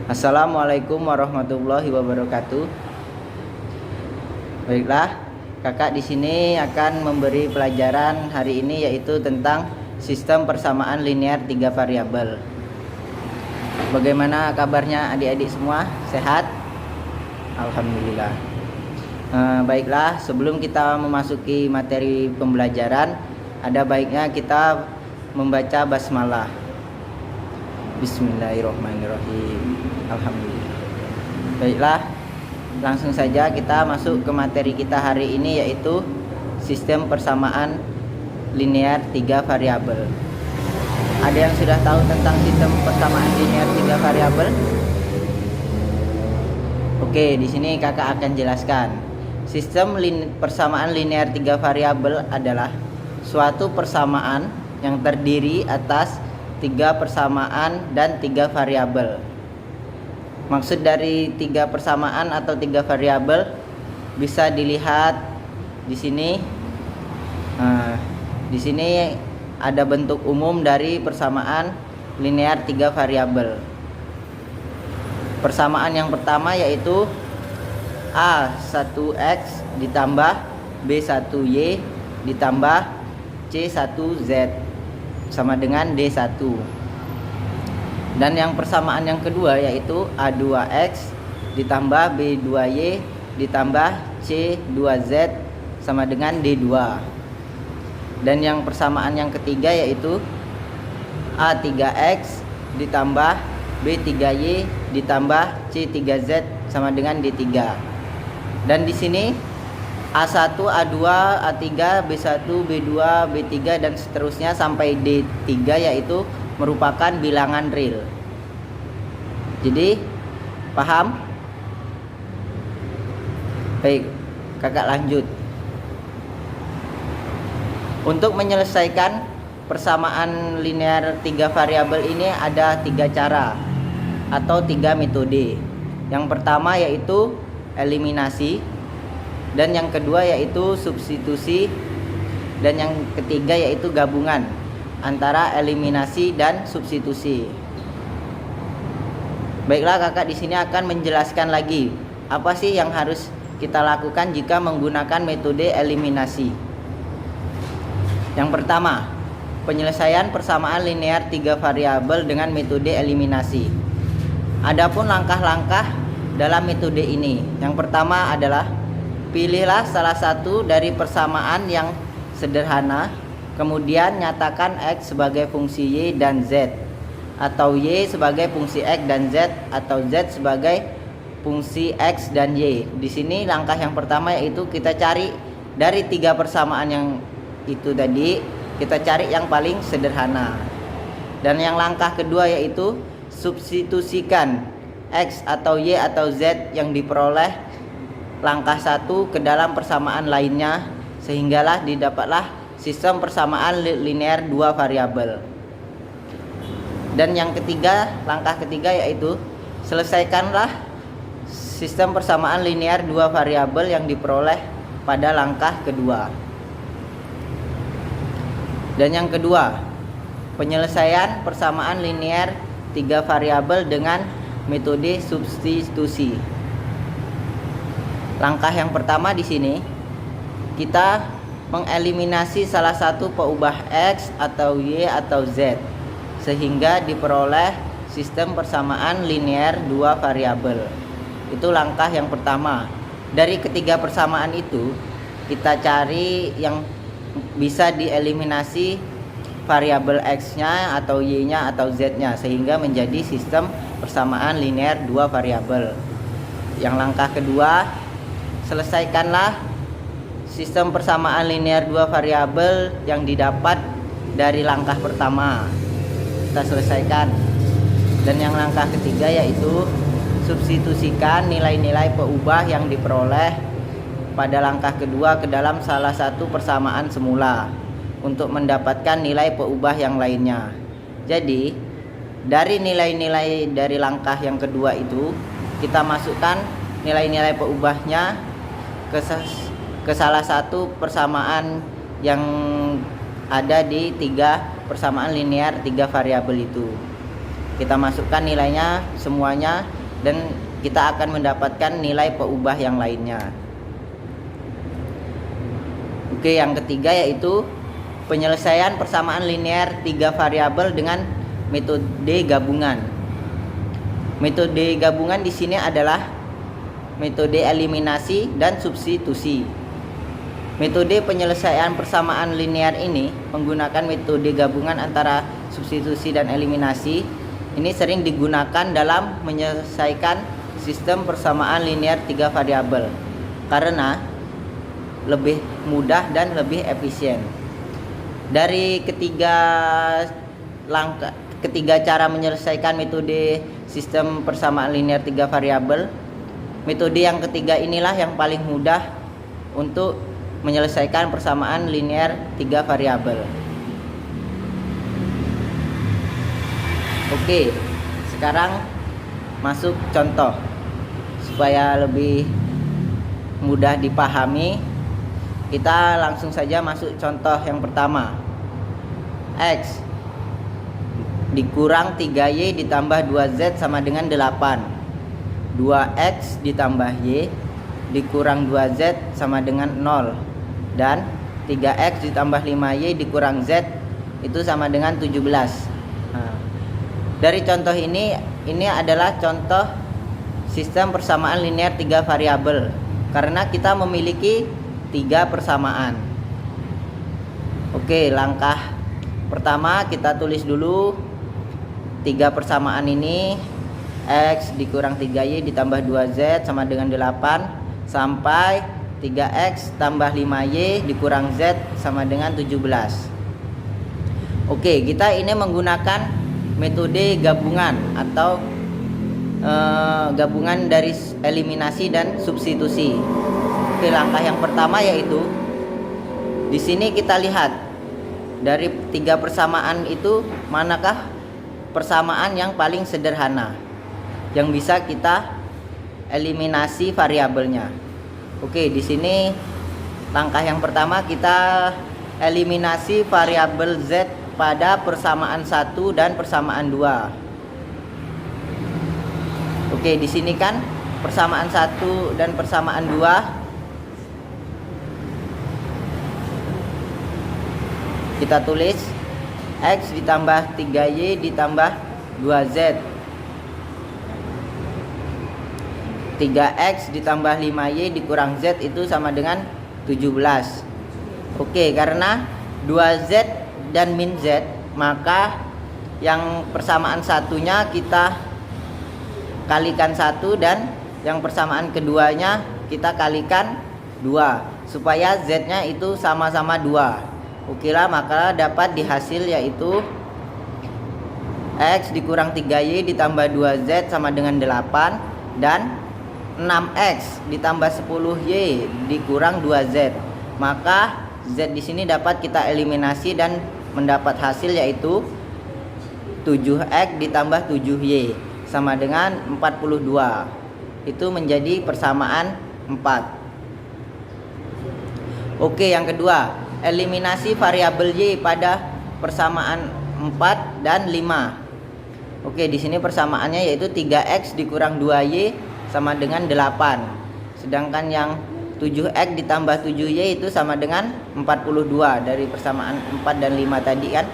Assalamualaikum warahmatullahi wabarakatuh. Baiklah, kakak di sini akan memberi pelajaran hari ini yaitu tentang sistem persamaan linear 3 variabel. Bagaimana kabarnya adik-adik semua? Sehat? Alhamdulillah. Baiklah, sebelum kita memasuki materi pembelajaran, ada baiknya kita membaca basmalah. Bismillahirrahmanirrahim. Alhamdulillah. Baiklah, langsung saja kita masuk ke materi kita hari ini yaitu sistem persamaan linear 3 variabel. Ada yang sudah tahu tentang sistem persamaan linear 3 variabel? Oke, di sini kakak akan jelaskan. Sistem persamaan linear 3 variabel adalah suatu persamaan yang terdiri atas 3 persamaan dan 3 variabel. Maksud dari 3 persamaan atau 3 variabel bisa dilihat di sini. Di sini ada bentuk umum dari persamaan linear 3 variabel. Persamaan yang pertama yaitu A1X ditambah B1Y ditambah C1Z sama dengan D1. Dan yang persamaan yang kedua yaitu A2X ditambah B2Y ditambah C2Z sama dengan D2. Dan yang persamaan yang ketiga yaitu A3X ditambah B3Y ditambah C3Z sama dengan D3. Dan di sini A1, A2, A3, B1, B2, B3 dan seterusnya sampai D3 yaitu merupakan bilangan real. Jadi paham? Baik, kakak lanjut. Untuk menyelesaikan persamaan linear 3 variabel ini ada 3 cara atau 3 metode. Yang pertama yaitu eliminasi, dan yang kedua yaitu substitusi, dan yang ketiga yaitu gabungan antara eliminasi dan substitusi. Baiklah, kakak di sini akan menjelaskan lagi apa sih yang harus kita lakukan jika menggunakan metode eliminasi. Yang pertama, penyelesaian persamaan linear 3 variabel dengan metode eliminasi. Adapun langkah-langkah dalam metode ini. Yang pertama adalah pilihlah salah satu dari persamaan yang sederhana, kemudian nyatakan X sebagai fungsi Y dan Z, atau Y sebagai fungsi X dan Z, atau Z sebagai fungsi X dan Y. Di sini langkah yang pertama yaitu kita cari dari 3 persamaan yang itu tadi, kita cari yang paling sederhana. Dan yang langkah kedua yaitu substitusikan X atau Y atau Z yang diperoleh langkah 1 ke dalam persamaan lainnya, sehinggalah didapatlah sistem persamaan linear 2 variabel. Dan yang ketiga, langkah ketiga yaitu selesaikanlah sistem persamaan linear 2 variabel yang diperoleh pada langkah kedua. Dan yang kedua, penyelesaian persamaan linear 3 variabel dengan metode substitusi. Langkah yang pertama di sini kita mengeliminasi salah satu peubah X atau Y atau Z sehingga diperoleh sistem persamaan linear 2 variabel. Itu langkah yang pertama. Dari ketiga persamaan itu kita cari yang bisa dieliminasi variabel X-nya atau Y-nya atau Z-nya sehingga menjadi sistem persamaan linear 2 variabel. Yang langkah kedua, selesaikanlah sistem persamaan linear 2 variabel yang didapat dari langkah pertama. Kita selesaikan. Dan yang langkah ketiga yaitu substitusikan nilai-nilai peubah yang diperoleh pada langkah kedua ke dalam salah satu persamaan semula untuk mendapatkan nilai peubah yang lainnya. Jadi dari nilai-nilai dari langkah yang kedua itu kita masukkan nilai-nilai peubahnya ke salah satu persamaan yang ada di 3 persamaan linear 3 variabel itu. Kita masukkan nilainya semuanya dan kita akan mendapatkan nilai peubah yang lainnya. Oke, yang ketiga yaitu penyelesaian persamaan linear 3 variabel dengan metode gabungan. Metode gabungan di sini adalah metode eliminasi dan substitusi. Metode penyelesaian persamaan linear ini menggunakan metode gabungan antara substitusi dan eliminasi. Ini sering digunakan dalam menyelesaikan sistem persamaan linear 3 variabel karena lebih mudah dan lebih efisien. Dari ketiga cara menyelesaikan metode sistem persamaan linear 3 variabel, metode yang ketiga inilah yang paling mudah untuk menyelesaikan persamaan linear 3 variabel. Oke, sekarang masuk contoh supaya lebih mudah dipahami. Kita langsung saja masuk contoh yang pertama. X dikurang 3Y ditambah 2Z sama dengan 8. 2X ditambah Y dikurang 2Z sama dengan 0. Dan 3X ditambah 5Y dikurang Z itu sama dengan 17. Nah, dari contoh ini adalah contoh sistem persamaan linear 3 variabel karena kita memiliki 3 persamaan. Oke, langkah pertama kita tulis dulu 3 persamaan ini. X dikurang 3Y ditambah 2Z sama dengan 8 sampai 3X tambah 5Y dikurang Z sama dengan 17. Oke, kita ini menggunakan metode gabungan atau gabungan dari eliminasi dan substitusi. Oke, langkah yang pertama yaitu di sini kita lihat dari 3 persamaan itu manakah persamaan yang paling sederhana yang bisa kita eliminasi variabelnya. Oke, di sini langkah yang pertama kita eliminasi variabel Z pada persamaan 1 dan persamaan 2. Oke, di sini kan persamaan 1 dan persamaan 2 kita tulis X ditambah 3Y ditambah 2Z. 3X ditambah 5Y dikurang Z itu sama dengan 17. Oke, karena 2Z dan min Z, maka yang persamaan satunya kita kalikan 1 dan yang persamaan keduanya kita kalikan 2 supaya Z nya itu sama-sama 2. Oke lah, maka dapat dihasil yaitu X dikurang 3Y ditambah 2Z sama dengan 8 dan 6X ditambah 10Y dikurang 2Z. Maka Z di sini dapat kita eliminasi dan mendapat hasil yaitu 7X ditambah 7Y sama dengan 42. Itu menjadi persamaan 4. Oke, yang kedua, eliminasi variabel Y pada persamaan 4 dan 5. Oke, di sini persamaannya yaitu 3X dikurang 2Y sama dengan 8. Sedangkan yang 7X ditambah 7Y itu sama dengan 42 dari persamaan 4 dan 5 tadi kan.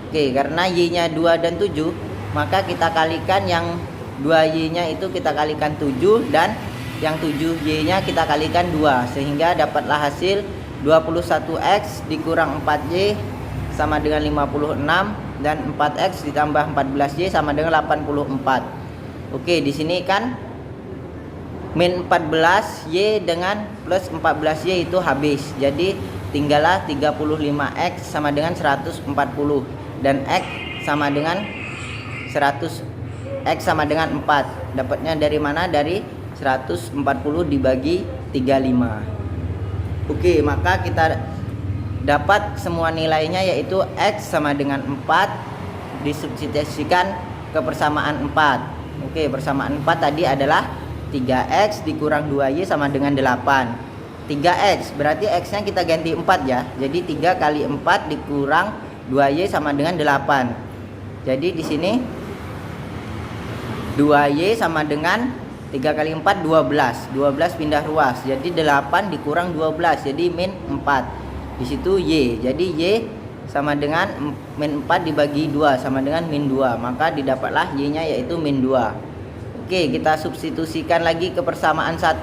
Oke, karena Y nya 2 dan 7, maka kita kalikan yang 2Y nya itu kita kalikan 7 dan yang 7Y nya kita kalikan 2 sehingga dapatlah hasil 21X dikurang 4Y sama dengan 56 dan 4X ditambah 14Y sama dengan 84. Oke, di sini kan min 14Y dengan plus 14Y itu habis. Jadi tinggallah 35X sama dengan 140 dan X sama dengan 100. X sama dengan 4. Dapatnya dari mana? Dari 140 dibagi 35. Oke, maka kita dapat semua nilainya yaitu X sama dengan 4 disubstitusikan ke persamaan 4. Oke, persamaan 4 tadi adalah 3X dikurang 2Y sama dengan 8. 3X berarti X nya kita ganti 4 ya. Jadi 3 kali 4 dikurang 2Y sama dengan 8. Jadi di sini 2Y sama dengan 3 kali 4 12. 12 pindah ruas. Jadi 8 dikurang 12 jadi min 4. Di situ Y. Jadi Y sama dengan min 4 dibagi 2 sama dengan min 2. Maka didapatlah Y-nya yaitu min 2. Oke, kita substitusikan lagi ke persamaan 1.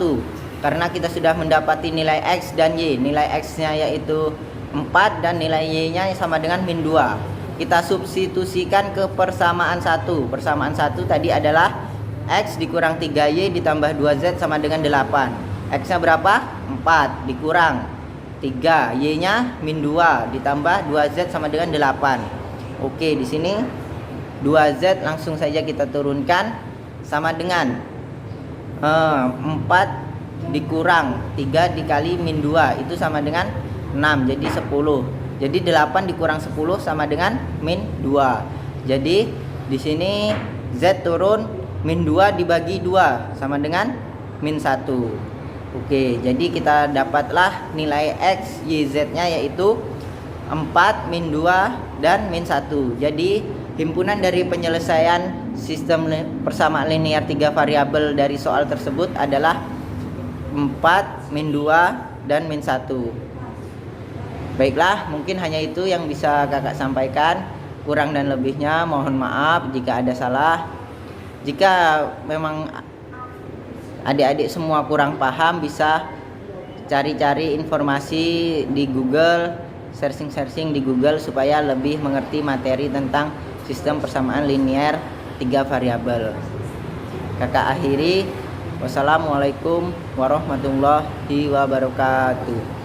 Karena kita sudah mendapati nilai X dan Y. Nilai X-nya yaitu 4 dan nilai Y-nya sama dengan min 2. Kita substitusikan ke persamaan 1. Persamaan 1 tadi adalah X dikurang 3Y ditambah 2Z sama dengan 8. X-nya berapa? 4 dikurang 3, Y-nya min 2 ditambah 2Z sama dengan 8. Oke, di sini 2Z langsung saja kita turunkan sama dengan 4 dikurang 3 dikali min 2 itu sama dengan 6, jadi 10. Jadi 8 dikurang 10 sama dengan min 2. Jadi di sini Z turun min 2 dibagi 2 sama dengan min 1. Oke, jadi kita dapatlah nilai X, Y, Z-nya yaitu 4, min 2, dan min 1. Jadi himpunan dari penyelesaian sistem persamaan linear 3 variabel dari soal tersebut adalah 4, min 2, dan min 1. Baiklah, mungkin hanya itu yang bisa kakak sampaikan. Kurang dan lebihnya mohon maaf jika ada salah. Jika memang adik-adik semua kurang paham, bisa cari-cari informasi di Google, searching di Google supaya lebih mengerti materi tentang sistem persamaan linear 3 variabel. Kakak akhiri, wassalamualaikum warahmatullahi wabarakatuh.